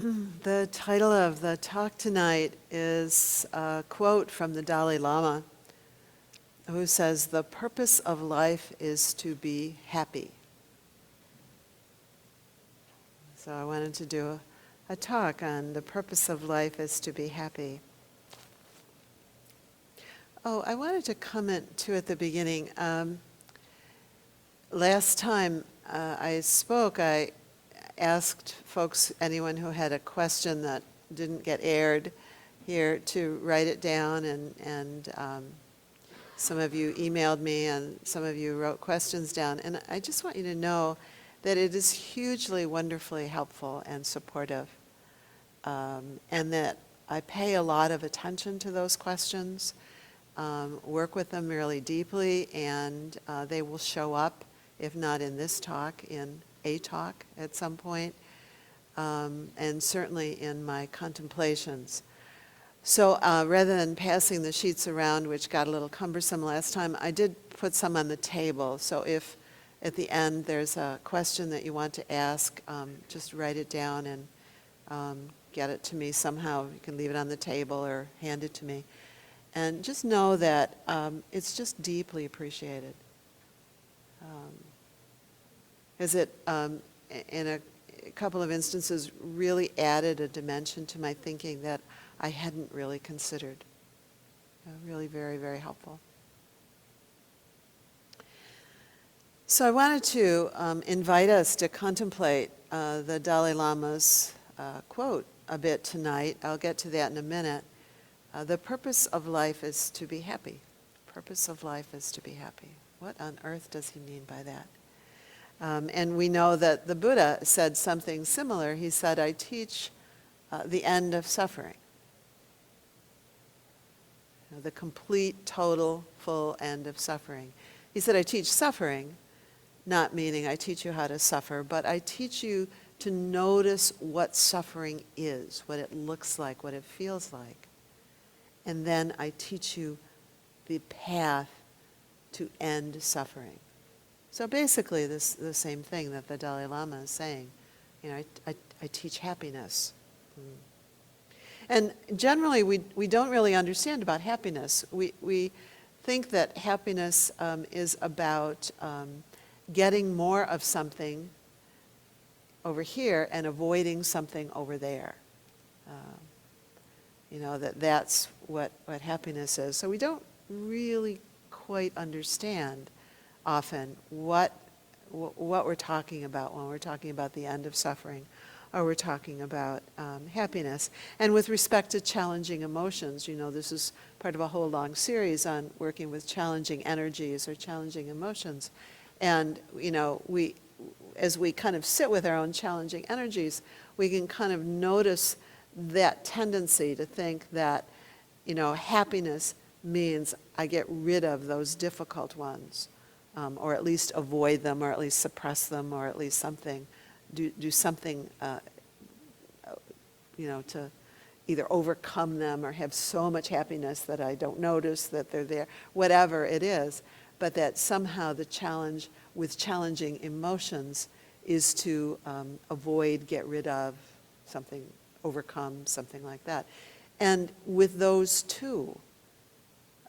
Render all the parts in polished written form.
The title of the talk tonight is a quote from the Dalai Lama, who says, "The purpose of life is to be happy." So I wanted to do a talk on the purpose of life is to be happy. Oh, I wanted to comment too at the beginning. Last time I spoke, I asked folks, anyone who had a question that didn't get aired here, to write it down, and some of you emailed me and some of you wrote questions down. And I just want you to know that it is hugely, wonderfully helpful and supportive, and that I pay a lot of attention to those questions, work with them really deeply, and they will show up, if not in this talk, in a talk at some point, and certainly in my contemplations. So rather than passing the sheets around, which got a little cumbersome last time, I did put some on the table. So if at the end there's a question that you want to ask, just write it down and get it to me somehow. You can leave it on the table or hand it to me. And just know that it's just deeply appreciated. As it, in a couple of instances, really added a dimension to my thinking that I hadn't really considered. Really very, very helpful. So I wanted to invite us to contemplate the Dalai Lama's quote a bit tonight. I'll get to that in a minute. The purpose of life is to be happy. Purpose of life is to be happy. What on earth does he mean by that? And we know that the Buddha said something similar. He said, "I teach the end of suffering." The complete, total, full end of suffering. He said, "I teach suffering," not meaning I teach you how to suffer, but I teach you to notice what suffering is, what it looks like, what it feels like. And then I teach you the path to end suffering. So basically the same thing that the Dalai Lama is saying. You know, I teach happiness. And generally we don't really understand about happiness. We think that happiness is about getting more of something over here and avoiding something over there. You know, that's what happiness is. So we don't really quite understand often what we're talking about when we're talking about the end of suffering, or we're talking about happiness. And with respect to challenging emotions, you know, this is part of a whole long series on working with challenging energies or challenging emotions. And, you know, as we kind of sit with our own challenging energies, we can kind of notice that tendency to think that, you know, happiness means I get rid of those difficult ones, or at least avoid them, or at least suppress them, or at least something, do something, you know, to either overcome them or have so much happiness that I don't notice that they're there, whatever it is. But that somehow the challenge with challenging emotions is to avoid, get rid of something, overcome, something like that. And with those two,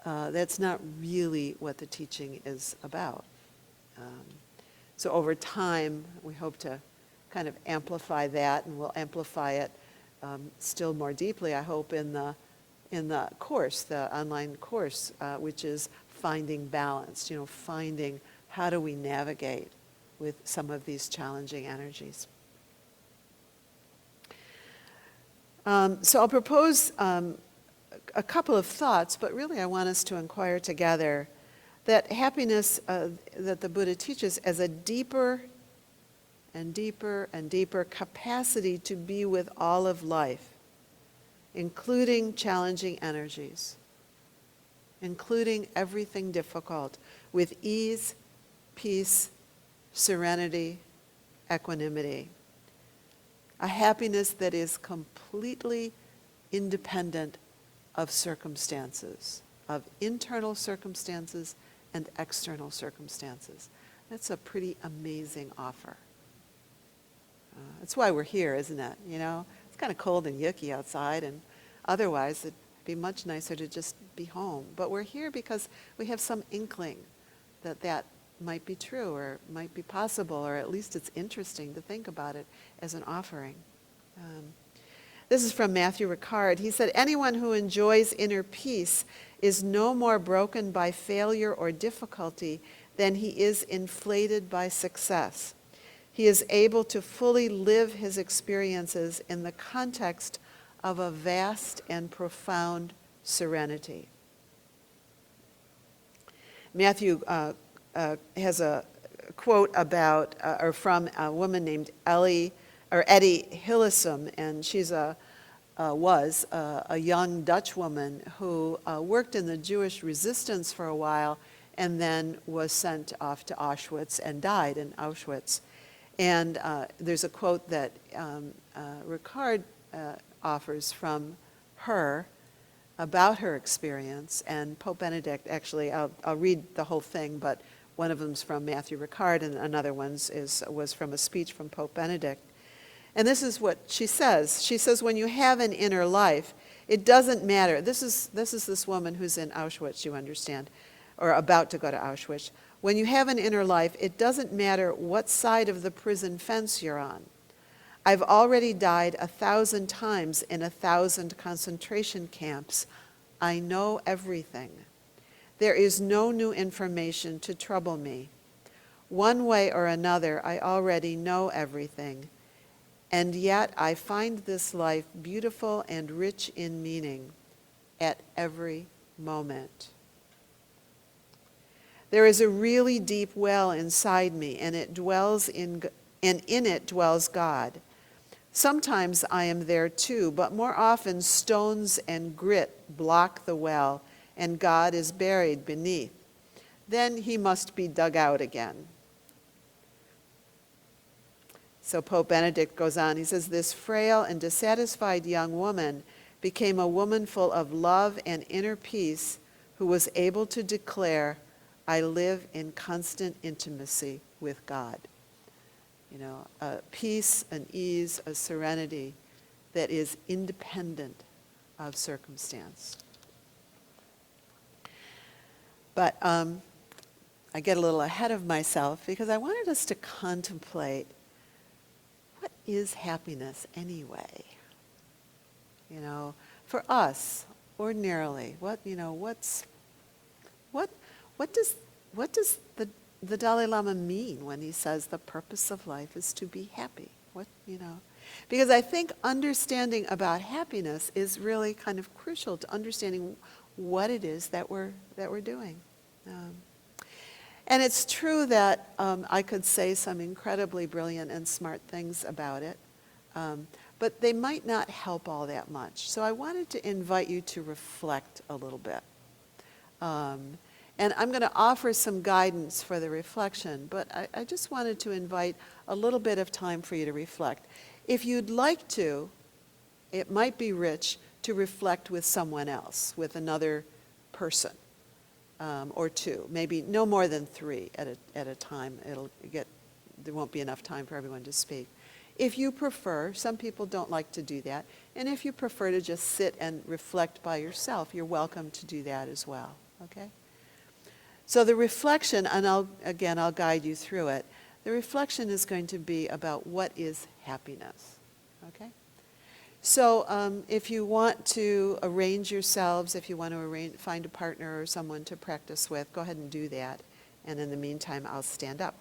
that's not really what the teaching is about. So over time, we hope to kind of amplify that, and we'll amplify it still more deeply, I hope, in the course, the online course, which is finding balance, you know, finding how do we navigate with some of these challenging energies. So I'll propose a couple of thoughts, but really I want us to inquire together that happiness that the Buddha teaches as a deeper and deeper and deeper capacity to be with all of life, including challenging energies, including everything difficult, with ease, peace, serenity, equanimity. A happiness that is completely independent of circumstances, of internal circumstances and external circumstances. That's a pretty amazing offer. That's why we're here, isn't it? You know, it's kind of cold and yucky outside, and otherwise it'd be much nicer to just be home. But we're here because we have some inkling that that might be true or might be possible, or at least it's interesting to think about it as an offering. This is from Matthew Ricard. He said, anyone who enjoys inner peace is no more broken by failure or difficulty than he is inflated by success. He is able to fully live his experiences in the context of a vast and profound serenity. Matthew has a quote about, or from a woman named Eddie Hillesum, and she's was a young Dutch woman who worked in the Jewish resistance for a while and then was sent off to Auschwitz and died in Auschwitz. And there's a quote that Ricard offers from her about her experience, and Pope Benedict, actually, I'll read the whole thing, but one of them's from Matthew Ricard and another one was from a speech from Pope Benedict. And this is what she says. She says, when you have an inner life, it doesn't matter. This is this woman who's in Auschwitz, you understand, or about to go to Auschwitz. When you have an inner life, it doesn't matter what side of the prison fence you're on. I've already died 1,000 times in 1,000 concentration camps. I know everything. There is no new information to trouble me. One way or another, I already know everything. And yet I find this life beautiful and rich in meaning at every moment. There is a really deep well inside me, and in it dwells God. Sometimes I am there too, but more often stones and grit block the well, and God is buried beneath. Then he must be dug out again. So Pope Benedict goes on, he says, this frail and dissatisfied young woman became a woman full of love and inner peace who was able to declare, I live in constant intimacy with God. You know, a peace, an ease, a serenity that is independent of circumstance. But I get a little ahead of myself because I wanted us to contemplate, what is happiness anyway? You know, for us, ordinarily, what does the Dalai Lama mean when he says the purpose of life is to be happy? Because I think understanding about happiness is really kind of crucial to understanding what it is that we're doing. And it's true that I could say some incredibly brilliant and smart things about it, but they might not help all that much. So I wanted to invite you to reflect a little bit. And I'm going to offer some guidance for the reflection, but I just wanted to invite a little bit of time for you to reflect. If you'd like to, it might be rich to reflect with someone else, with another person. Or two, maybe no more than three at a time. There won't be enough time for everyone to speak. If you prefer, some people don't like to do that, and if you prefer to just sit and reflect by yourself, you're welcome to do that as well, okay? So the reflection, and I'll guide you through it, the reflection is going to be about what is happiness, okay? So if you want to arrange yourselves, if you want to find a partner or someone to practice with, go ahead and do that. And in the meantime, I'll stand up.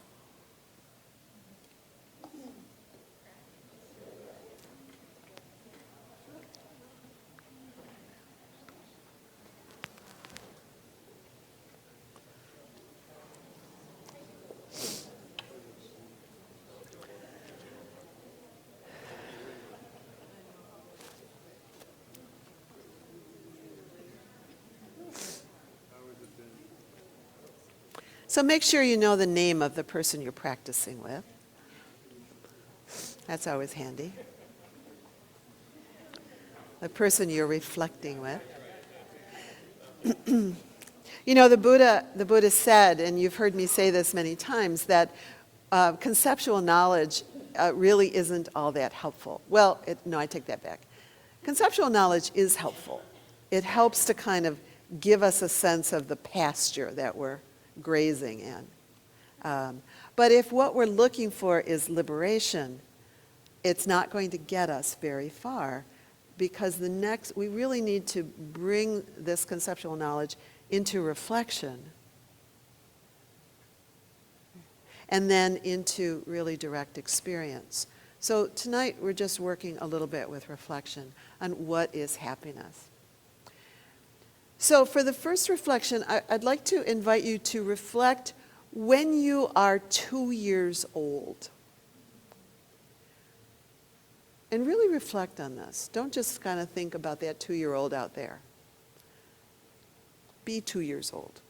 So make sure you know the name of the person you're practicing with. That's always handy. The person you're reflecting with. You know, the Buddha said, and you've heard me say this many times, that conceptual knowledge really isn't all that helpful. Well, no, I take that back. Conceptual knowledge is helpful. It helps to kind of give us a sense of the pasture that we're grazing in. But if what we're looking for is liberation, it's not going to get us very far, because we really need to bring this conceptual knowledge into reflection and then into really direct experience. So tonight we're just working a little bit with reflection on what is happiness. So for the first reflection, I'd like to invite you to reflect when you are 2 years old. And really reflect on this. Don't just kind of think about that 2-year-old out there. Be 2 years old.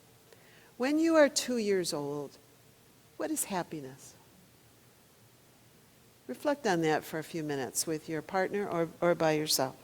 When you are 2 years old, what is happiness? Reflect on that for a few minutes with your partner or by yourself.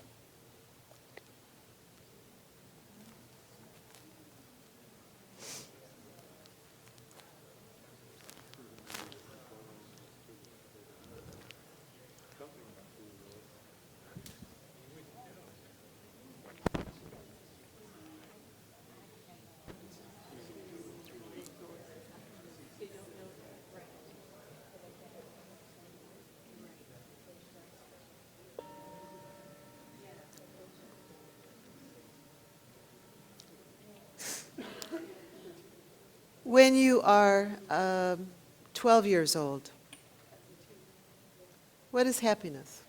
When you are 12 years old, what is happiness?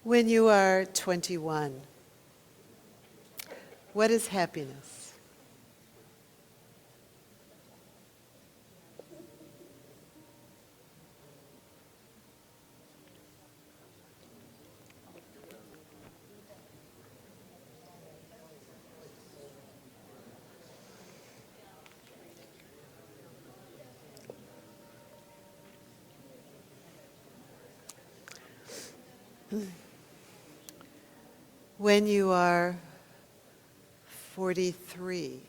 When you are 21, what is happiness? When you are 43,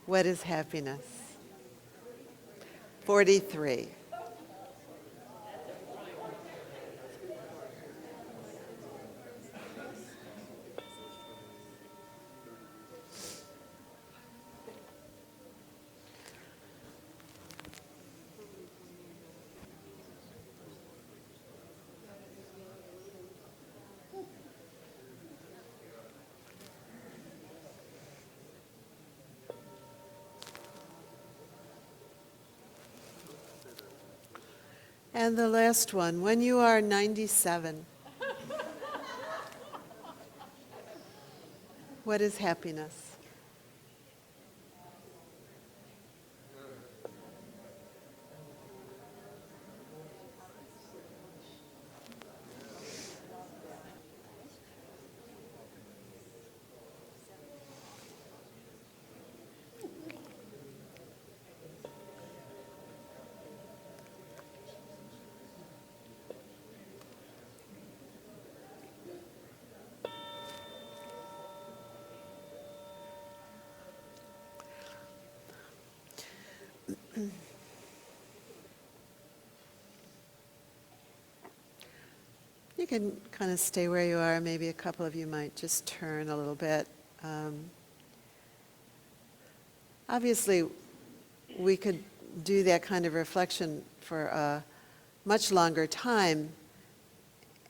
what is happiness? 43. And the last one, when you are 97, what is happiness? You can kind of stay where you are. Maybe a couple of you might just turn a little bit. Obviously, we could do that kind of reflection for a much longer time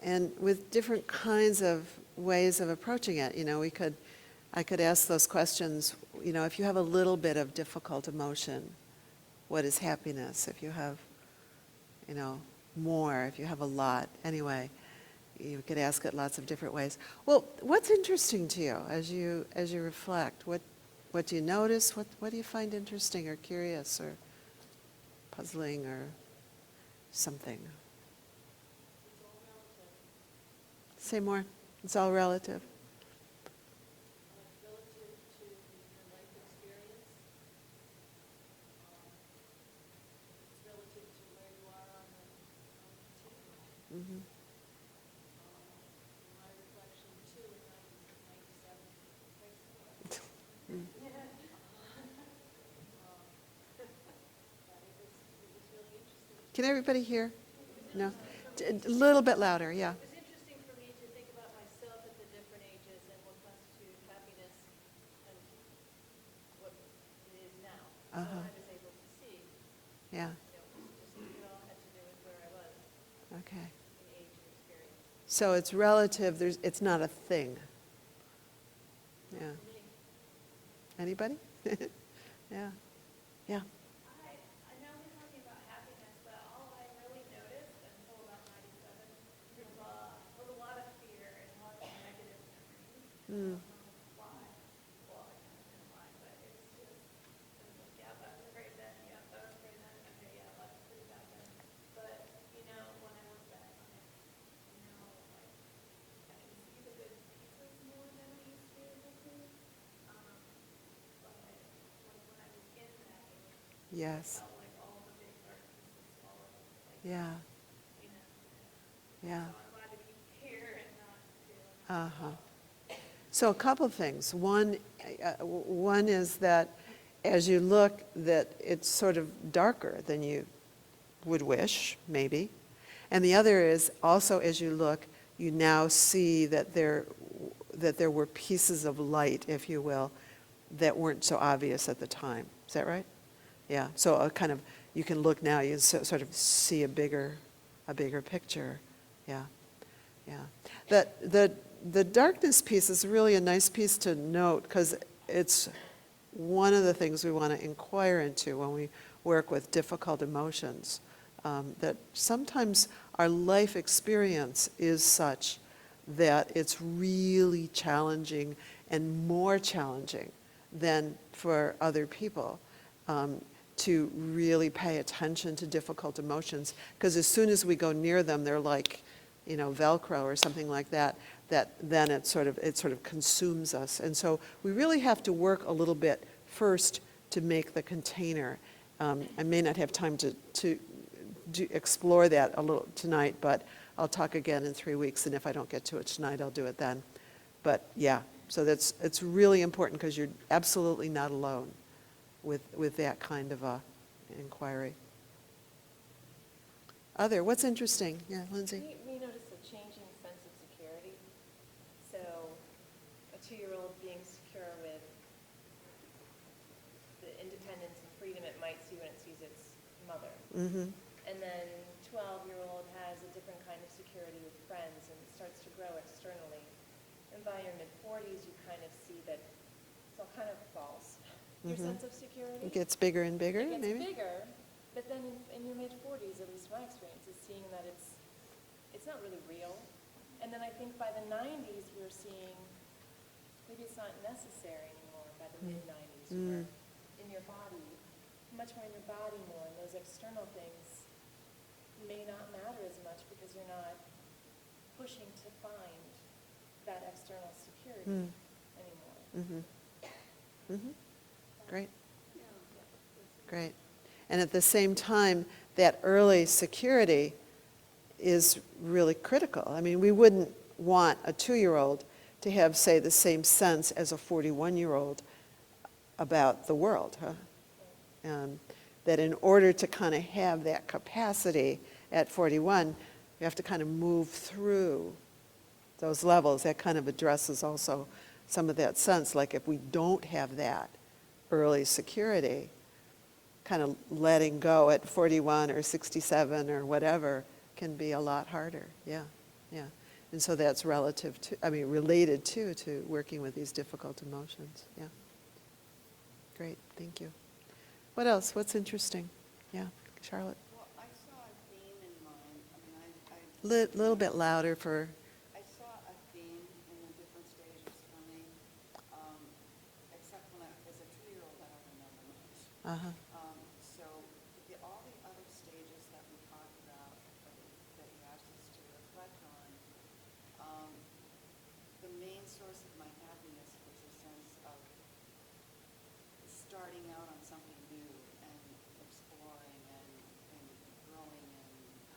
and with different kinds of ways of approaching it. You know, I could ask those questions, you know, if you have a little bit of difficult emotion, what is happiness? If you have, you know, more, if you have a lot. Anyway, you could ask it lots of different ways. Well, what's interesting to you as you reflect? What do you notice? What do you find interesting or curious or puzzling or something? Say more. It's all relative. Relative to your life experience, it's relative to where you are on the continuum. Mhm. My reflection too in 1997, thanks for that. Mm. But it was really interesting. Can everybody hear? No? A little bit louder, yeah. It was interesting for me to think about myself at the different ages and what constituted happiness and what it is now. So Uh-huh. I was able to see, Yeah, it all had to do with where I was okay. in age and experience. So it's relative, it's not a thing. Yeah. For me, Anybody? Yeah, yeah. I know we're talking about happiness, but all I really noticed until about 97 was a lot of fear and a lot of negative memories. Mm. I don't know why. Well, I kind of know why, but it was just, it was like, yeah, that was great then, yeah, that was great then, okay, yeah, that's pretty bad then. But, you know, when I look back on it, you know, like, I can see the good pieces more than I used to be able to. But, like, when I was in that age, Yes, felt like all the big dark pieces falling, like, yeah, you know. yeah. So I'm glad to be here and not feeling. Uh-huh. So a couple of things. One is that as you look, that it's sort of darker than you would wish, maybe. And the other is also as you look, you now see that there were pieces of light, if you will, that weren't so obvious at the time. Is that right? Yeah. So a kind of, you can look now, you sort of see a bigger picture. Yeah. Yeah. The darkness piece is really a nice piece to note because it's one of the things we want to inquire into when we work with difficult emotions. That sometimes our life experience is such that it's really challenging and more challenging than for other people to really pay attention to difficult emotions. Because as soon as we go near them, they're like, Velcro or something like that, that then it sort of consumes us. And so we really have to work a little bit first to make the container. I may not have time to explore that a little tonight, but I'll talk again in 3 weeks, and if I don't get to it tonight, I'll do it then. But yeah, so it's really important because you're absolutely not alone with that kind of a inquiry. What's interesting? Yeah, Lindsay? We noticed a changing sense of security. So a 2-year-old being secure with the independence and freedom it might see when it sees its mother. Mm-hmm. And then 12-year-old has a different kind of security with friends and starts to grow externally. And by your mid-40s, you kind of see that it's all kind of false. Your sense of security. It gets bigger and bigger, It gets maybe? bigger, but then in your mid-40s, at least my experience, is seeing that it's not really real. And then I think by the 90s, we're seeing maybe it's not necessary anymore by the mid-90s. Where in your body, much more in your body more, and those external things may not matter as much because you're not pushing to find that external security anymore. Mm-hmm. Mm-hmm. Great. Great. And at the same time, that early security is really critical. I mean, we wouldn't want a 2-year-old to have, say, the same sense as a 41-year-old about the world, huh? That in order to kind of have that capacity at 41, you have to kind of move through those levels. That kind of addresses also some of that sense, like if we don't have that early security, kind of letting go at 41 or 67 or whatever can be a lot harder. Yeah, yeah. And so that's related to working with these difficult emotions. Yeah. Great, thank you. What else? What's interesting? Yeah, Charlotte. Well, I saw a theme in mine. I mean, Little bit louder for. I saw a theme in the different stages coming, except when as a 2-year-old, I don't remember much. Uh-huh. So all the other stages that we talked about, that you asked us to reflect on,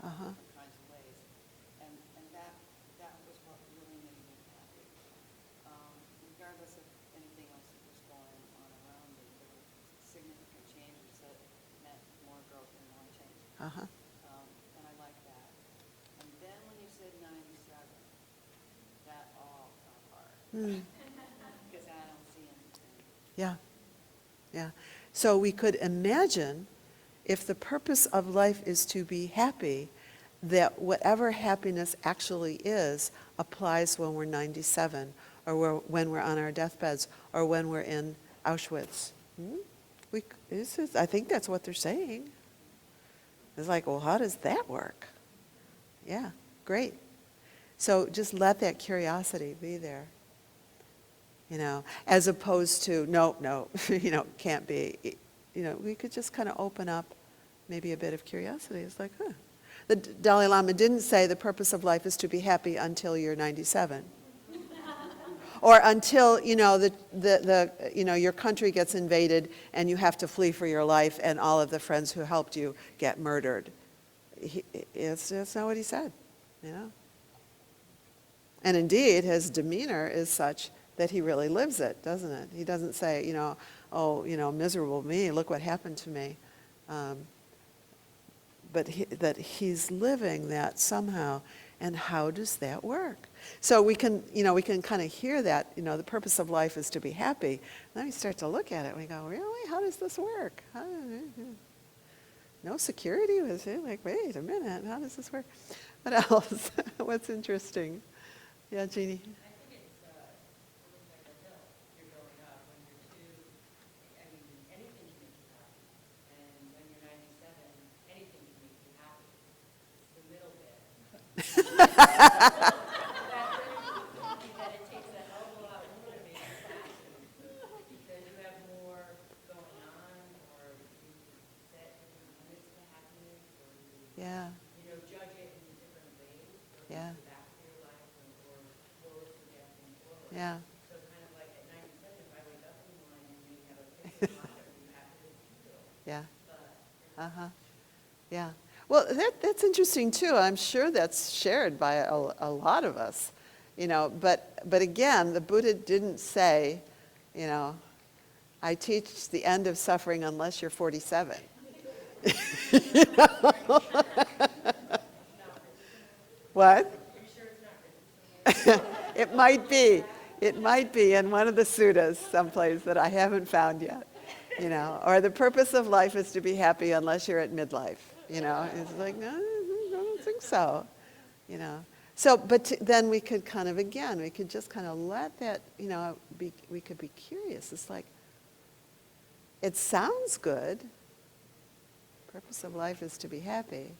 Uh-huh. different kinds of ways. And that was what really made me happy. Regardless of anything else that was going on around me, there were significant changes that meant more growth and more change. Uh-huh. And I like that. And then when you said 97, that all fell apart. Because I don't see anything. Yeah, yeah. So we could imagine if the purpose of life is to be happy, that whatever happiness actually is applies when we're 97, or when we're on our deathbeds, or when we're in Auschwitz. I think that's what they're saying. It's like, well, how does that work? Yeah, great. So just let that curiosity be there. As opposed to, no, can't be. We could just kind of open up maybe a bit of curiosity. It's like, The Dalai Lama didn't say the purpose of life is to be happy until you're 97. Or until, your country gets invaded and you have to flee for your life and all of the friends who helped you get murdered. That's not what he said, And indeed, his demeanor is such that he really lives it, doesn't it? He doesn't say, miserable me, look what happened to me. But that he's living that somehow. And how does that work? So we can kind of hear that, the purpose of life is to be happy. Then we start to look at it and we go, really? How does this work? No security with it? Like, wait a minute, how does this work? What else? What's interesting? Yeah, Jeannie? I think it's, it looks like a hill. You're going up. When you're two, anything can make you happy. And when you're 97, anything can make you happy. It's the middle bit. That it takes a hell of a lot more to make you happy. Because you have more going on, or you set different limits to happiness, or Yeah, judge it in different ways. yeah, Back to your life, or forward suggesting forward. yeah. So kind of like at 97, if I wake up in the morning and you have a picture of life, I'd be happy to do. Yeah. But Uh-huh. Yeah. Well, that's interesting too. I'm sure that's shared by a lot of us, But again, the Buddha didn't say, I teach the end of suffering unless you're 47. What? It might be. It might be in one of the suttas someplace that I haven't found yet. Or the purpose of life is to be happy unless you're at midlife. It's like, no, I don't think so. So, but then we could kind of, again, we could just kind of let that, we could be curious. It's like, it sounds good. Purpose of life is to be happy,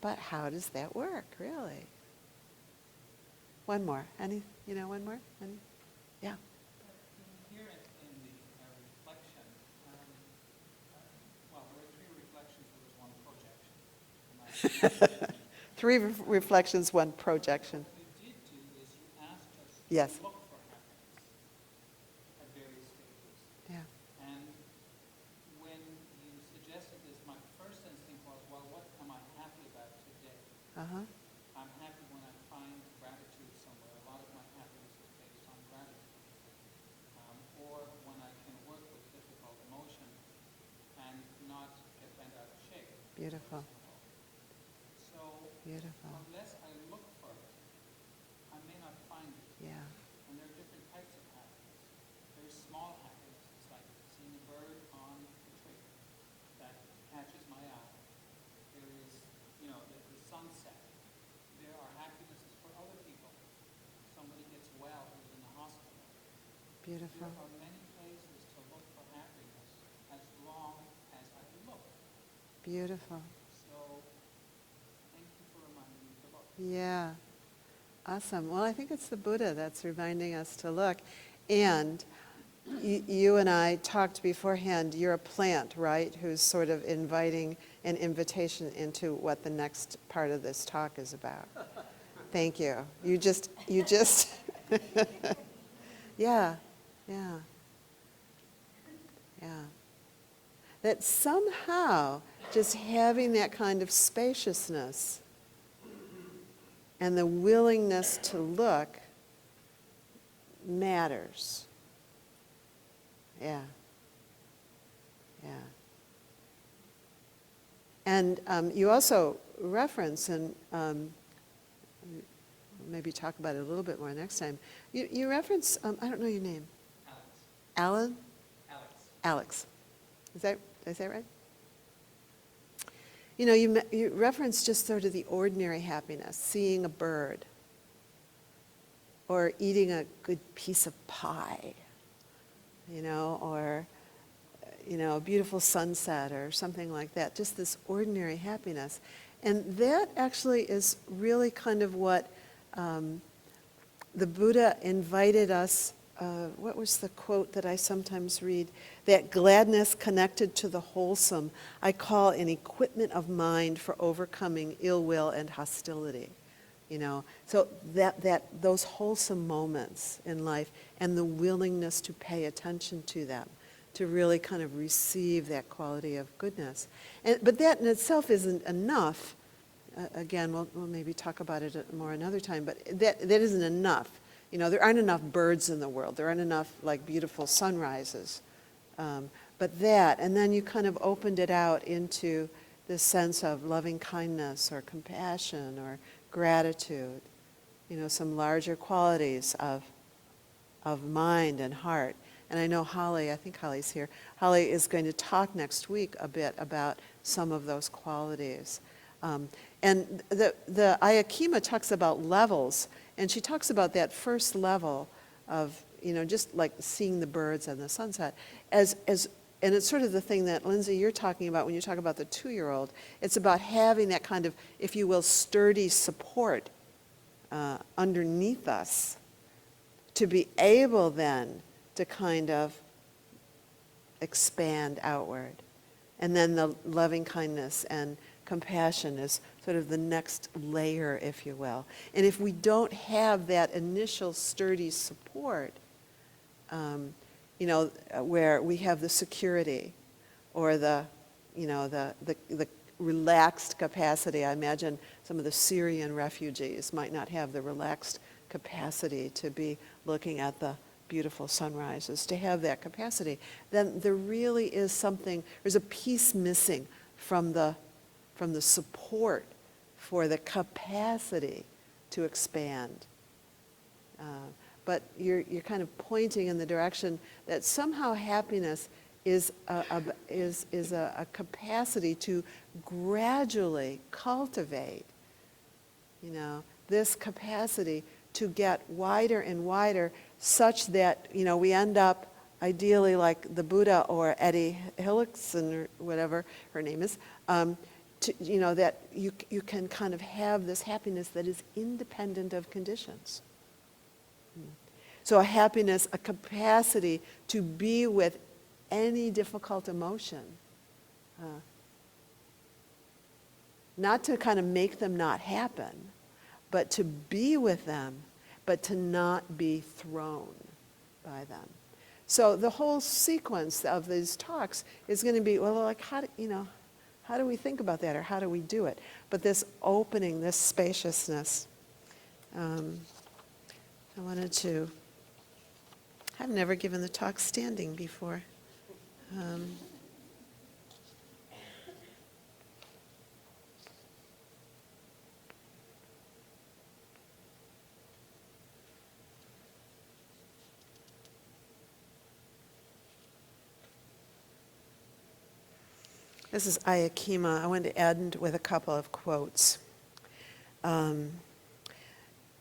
but how does that work, really? One more. One more? Any? Yeah. Here in the reflection, well, there were three reflections, there was one projection. Three reflections, one projection. What you did do is you asked us Yes. to look for happiness at various stages. Yeah. And when you suggested this, my first instinct was, well, what am I happy about today? Uh-huh. I'm happy when I find gratitude somewhere. A lot of my happiness is based on gratitude. Or when I can work with difficult emotion and not get bent out of shape. Beautiful. So Beautiful. unless I look for it, I may not find it. Yeah. And there are different types of happiness. There's small happiness. It's like seeing a bird on a tree that catches my eye. There is, the sunset. There are happinesses for other people. Somebody gets well who's in the hospital. Beautiful. There are many places to look for happiness as long as I look. Beautiful. So thank you for reminding me to look. Yeah. Awesome. Well, I think it's the Buddha that's reminding us to look. And you and I talked beforehand, you're a plant, right, who's sort of inviting an invitation into what the next part of this talk is about. Thank you. You just, yeah, yeah, yeah. that somehow just having that kind of spaciousness and the willingness to look matters. Yeah. Yeah. And you also reference, and maybe talk about it a little bit more next time, you reference, I don't know your name. Alex. Alan? Alex. Alex. Did I say that right? You know, you reference just sort of the ordinary happiness, seeing a bird, or eating a good piece of pie, you know, or, you know, a beautiful sunset or something like that, just this ordinary happiness. And that actually is really kind of what the Buddha invited us, what was the quote that I sometimes read? That gladness connected to the wholesome I call an equipment of mind for overcoming ill will and hostility. You know, so those wholesome moments in life and the willingness to pay attention to them, to really kind of receive that quality of goodness. But that in itself isn't enough. Again, we'll maybe talk about it more another time, but that isn't enough. You know, there aren't enough birds in the world. There aren't enough, like, beautiful sunrises. But that, and then you kind of opened it out into this sense of loving kindness or compassion or gratitude, you know, some larger qualities of mind and heart. And I know Holly, I think Holly's here, Holly is going to talk next week a bit about some of those qualities. And the Ayakima talks about levels, and she talks about that first level of, you know, just like seeing the birds and the sunset, and it's sort of the thing that, Lindsay, you're talking about when you talk about the 2-year-old. It's about having that kind of, if you will, sturdy support underneath us to be able then to kind of expand outward. And then the loving kindness and compassion is sort of the next layer, if you will. And if we don't have that initial sturdy support, you know, where we have the security or the, you know, the relaxed capacity. I imagine some of the Syrian refugees might not have the relaxed capacity to be looking at the beautiful sunrises, to have that capacity. Then there really is something, there's a piece missing from the support for the capacity to expand. But you're kind of pointing in the direction that somehow happiness is a capacity to gradually cultivate, you know, this capacity to get wider and wider, such that, you know, we end up ideally like the Buddha or Eddie Hillison or whatever her name is, you know, that you can kind of have this happiness that is independent of conditions. So a happiness, a capacity to be with any difficult emotion. Not to kind of make them not happen, but to be with them, but to not be thrown by them. So the whole sequence of these talks is going to be, well, like, how do we think about that, or how do we do it? But this opening, this spaciousness, I wanted to, I've never given the talk standing before. This is Ayakima. I wanted to end with a couple of quotes. This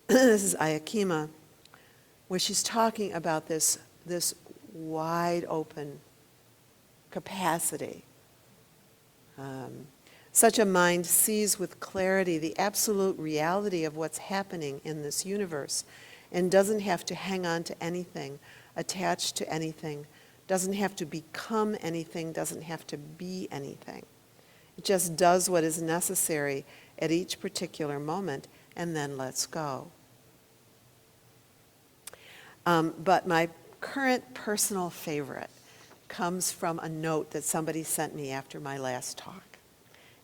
is Ayakima, where she's talking about this wide open capacity. Such a mind sees with clarity the absolute reality of what's happening in this universe and doesn't have to hang on to anything, attach to anything, doesn't have to become anything, doesn't have to be anything. It just does what is necessary at each particular moment and then lets go. But my current personal favorite comes from a note that somebody sent me after my last talk.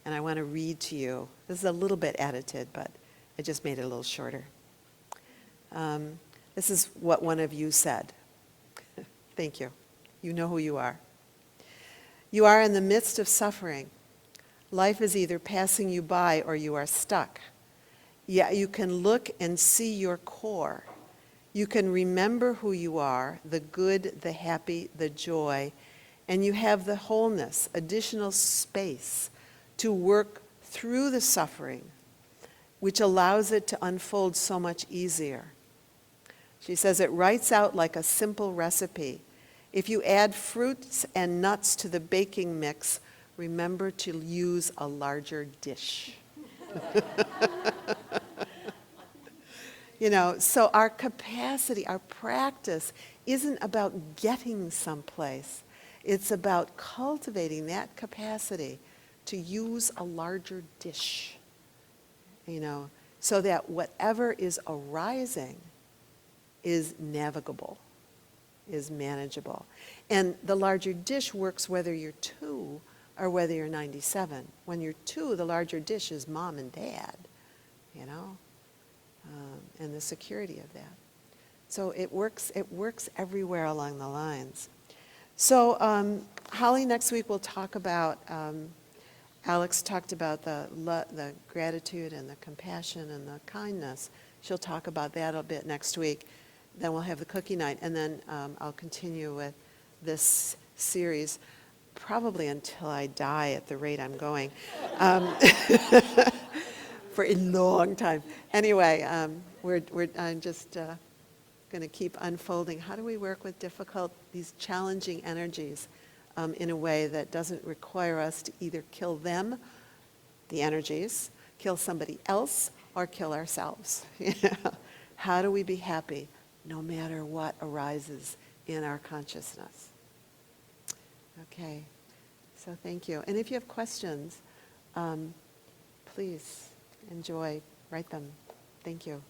And I want to read to you. This is a little bit edited, but I just made it a little shorter. This is what one of you said. Thank you. You know who you are. You are in the midst of suffering. Life is either passing you by or you are stuck. Yet you can look and see your core. You can remember who you are, the good, the happy, the joy, and you have the wholeness, additional space to work through the suffering, which allows it to unfold so much easier. She says it writes out like a simple recipe. If you add fruits and nuts to the baking mix, remember to use a larger dish. So our capacity, our practice isn't about getting someplace. It's about cultivating that capacity to use a larger dish, so that whatever is arising is navigable, is manageable. And the larger dish works whether you're 2 or whether you're 97. When you're 2, the larger dish is mom and dad, and the security of that. So it works everywhere along the lines. So Holly, next week we'll talk about, Alex talked about the gratitude and the compassion and the kindness. She'll talk about that a bit next week. Then we'll have the cookie night, and then I'll continue with this series probably until I die at the rate I'm going, for a long time. Anyway, I'm just going to keep unfolding. How do we work with these challenging energies in a way that doesn't require us to either kill them, the energies, kill somebody else, or kill ourselves? How do we be happy no matter what arises in our consciousness? Okay, so thank you. And if you have questions, please write them. Thank you.